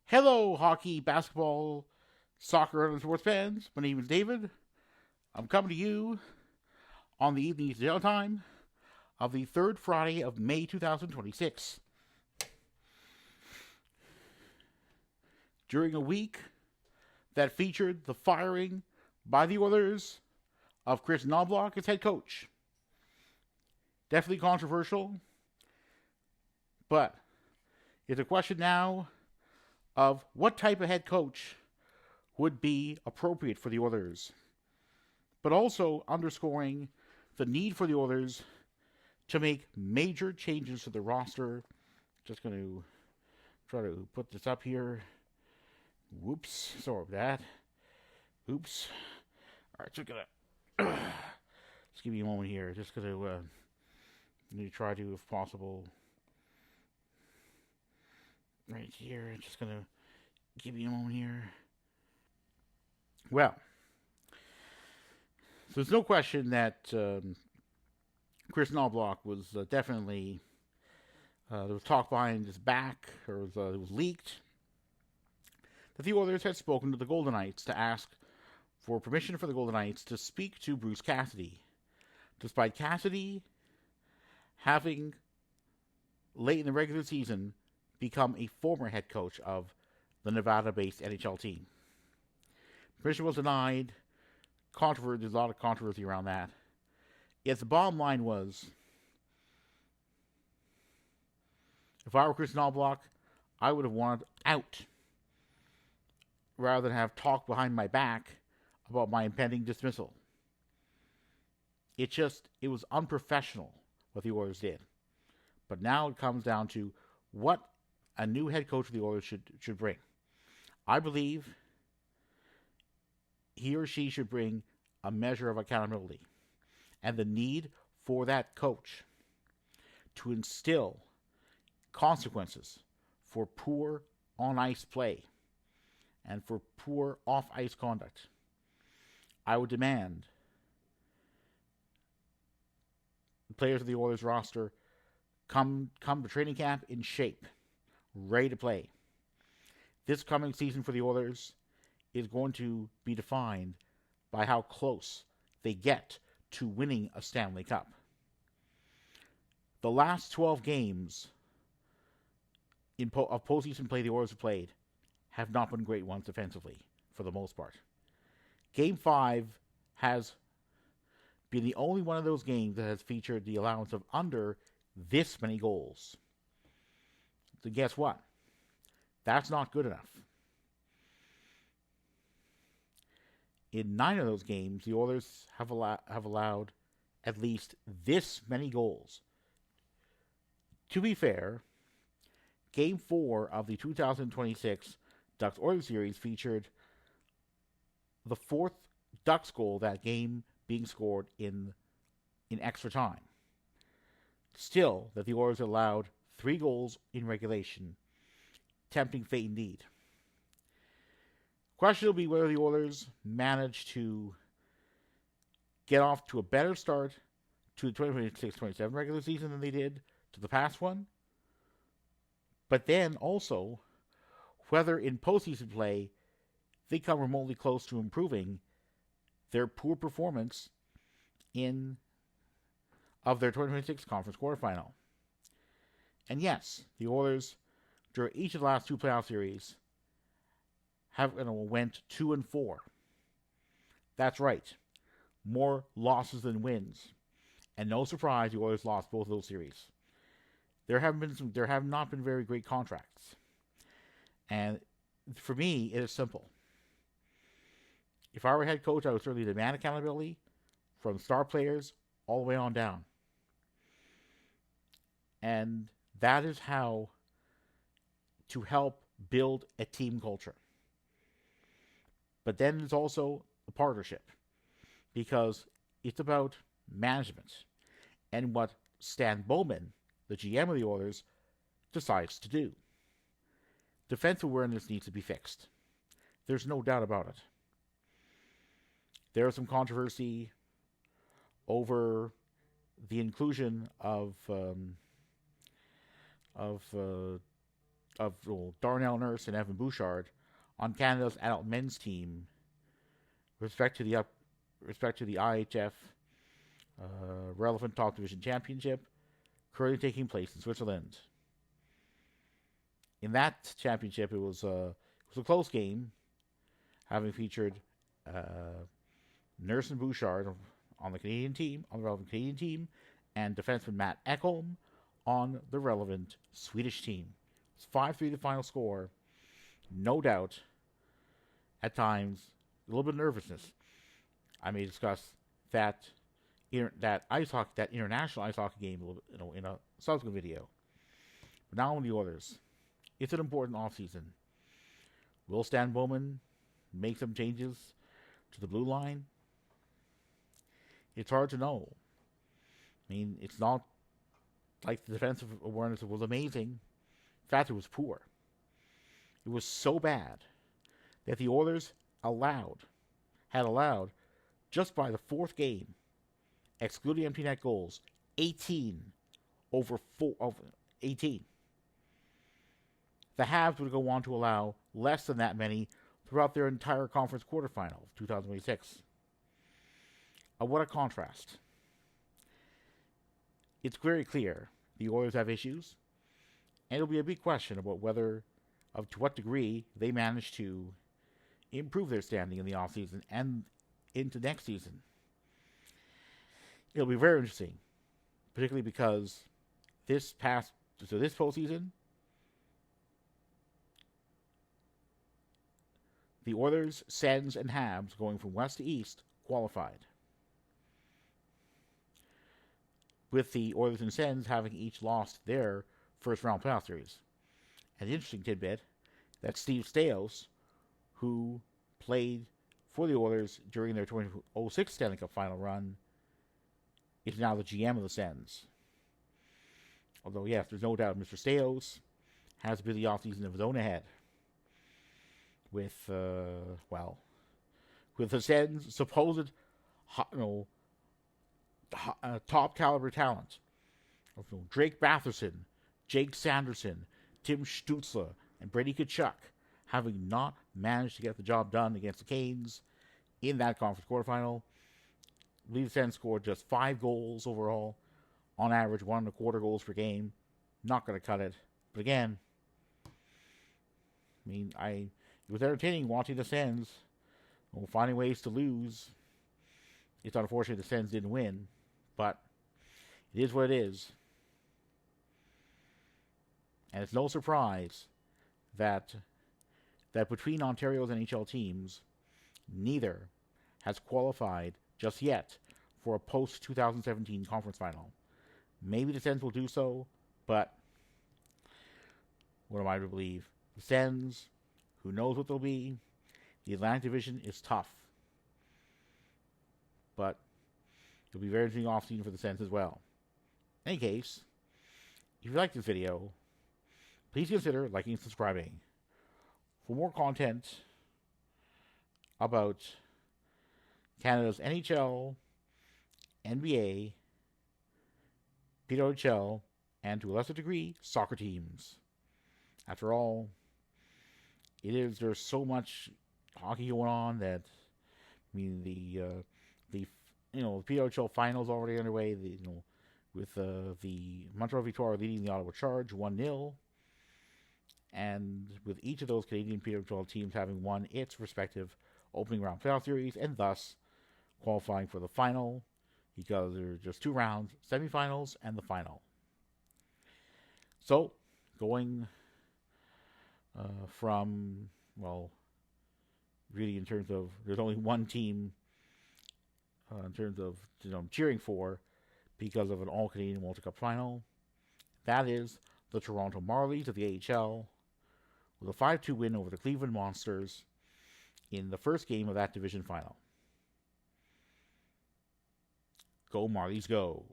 Hello, hockey, basketball, soccer, and sports fans. My name is David. I'm coming to you on the evening jail time of the third Friday of May 2026. During a week that featured the firing by the Oilers of Chris Knobloch as head coach. Definitely controversial, but it's a question now of what type of head coach would be appropriate for the Oilers, but also underscoring the need for the Oilers to make major changes to the roster. Just going to try to put this up here. Whoops, sorry about that. Oops. All right, just gonna just give me a moment here. Just gonna need to try to, if possible, right here. Just gonna give me a moment here. Well, so there's no question that Chris Knobloch was definitely there was talk behind his back, or it was leaked that the Oilers had spoken to the Golden Knights to ask for permission for the Golden Knights to speak to Bruce Cassidy, despite Cassidy having, late in the regular season, become a former head coach of the Nevada-based NHL team. Permission was denied. There's a lot of controversy around that. Yet the bottom line was, if I were Chris Knobloch, I would have wanted out, rather than have talk behind my back about my impending dismissal. It was unprofessional what the Oilers did. But now it comes down to what a new head coach of the Oilers should bring. I believe he or she should bring a measure of accountability and the need for that coach to instill consequences for poor on-ice play and for poor off-ice conduct. I would demand the players of the Oilers roster come to training camp in shape, ready to play. This coming season for the Oilers is going to be defined by how close they get to winning a Stanley Cup. The last 12 games of postseason play the Oilers have played have not been great ones defensively, for the most part. Game 5 has been the only one of those games that has featured the allowance of under this many goals. So guess what? That's not good enough. In 9 of those games, the Oilers have allowed at least this many goals. To be fair, Game 4 of the 2026 Ducks-Oilers series featured the fourth Ducks goal that game being scored in extra time. Still, that the Oilers allowed 3 goals in regulation. Tempting fate indeed. Question will be whether the Oilers manage to get off to a better start to the 2026-27 regular season than they did to the past one. But then also, whether in postseason play they come remotely close to improving their poor performance of their 2026 conference quarterfinal. And yes, the Oilers, during each of the last 2 playoff series, went 2-4. That's right, more losses than wins, and no surprise, the Oilers lost both of those series. There have not been very great contracts, and for me, it is simple. If I were head coach, I would certainly demand accountability from star players all the way on down. And that is how to help build a team culture. But then it's also a partnership, because it's about management and what Stan Bowman, the GM of the Oilers, decides to do. Defensive awareness needs to be fixed. There's no doubt about it. There is some controversy over the inclusion of Darnell Nurse and Evan Bouchard on Canada's adult men's team, with respect to the IHF relevant top division championship, currently taking place in Switzerland. In that championship, it was a close game, having featured Nurse and Bouchard on the relevant Canadian team, and defenseman Matt Ekholm on the relevant Swedish team. It's 5-3 the final score. No doubt, at times, a little bit of nervousness. I may discuss that international ice hockey game in a subsequent video. But now on the Oilers. It's an important offseason. Will Stan Bowman make some changes to the blue line? It's hard to know. I mean, it's not like the defensive awareness was amazing. In fact, it was poor. It was so bad that the Oilers had allowed, just by the fourth game, excluding empty net goals, 18 over 18. The Habs would go on to allow less than that many throughout their entire conference quarterfinal of 2026. What a contrast. It's very clear the Oilers have issues, and it'll be a big question about to what degree they manage to improve their standing in the offseason and into next season. It'll be very interesting, particularly because this postseason, the Oilers, Sens, and Habs going from west to east qualified, with the Oilers and Sens having each lost their first-round playoff series. An interesting tidbit that Steve Staios, who played for the Oilers during their 2006 Stanley Cup final run, is now the GM of the Sens. Although, yes, there's no doubt Mr. Staios has a busy offseason of his own ahead with the Sens' supposed top caliber talent of Drake Batherson, Jake Sanderson, Tim Stützle, and Brady Tkachuk, having not managed to get the job done against the Canes in that conference quarterfinal. I believe the Sens scored just 5 goals overall, on average 1.25 goals per game. Not going to cut it. But again, I mean, it was entertaining watching the Sens finding ways to lose. It's unfortunate the Sens didn't win, but it is what it is. And it's no surprise that between Ontario's NHL teams, neither has qualified just yet for a post-2017 conference final. Maybe the Sens will do so, but what am I to believe? The Sens, who knows what they'll be? The Atlantic Division is tough. But it'll be very interesting offseason for the Sens as well. In any case, if you like this video, please consider liking and subscribing. For more content about Canada's NHL, NBA, PWHL, and to a lesser degree, soccer teams. After all, there's so much hockey going on that, I mean, the PWHL finals already underway. With the Montreal Victoire leading the Ottawa Charge 1-0, and with each of those Canadian PWHL teams having won its respective opening round playoff series, and thus qualifying for the final, because there are just 2 rounds, semifinals and the final. So, going really in terms of, there's only one team in terms of cheering for because of an all-Canadian World Cup final. That is the Toronto Marlies of the AHL, with a 5-2 win over the Cleveland Monsters in the first game of that division final. Go Marlies, go!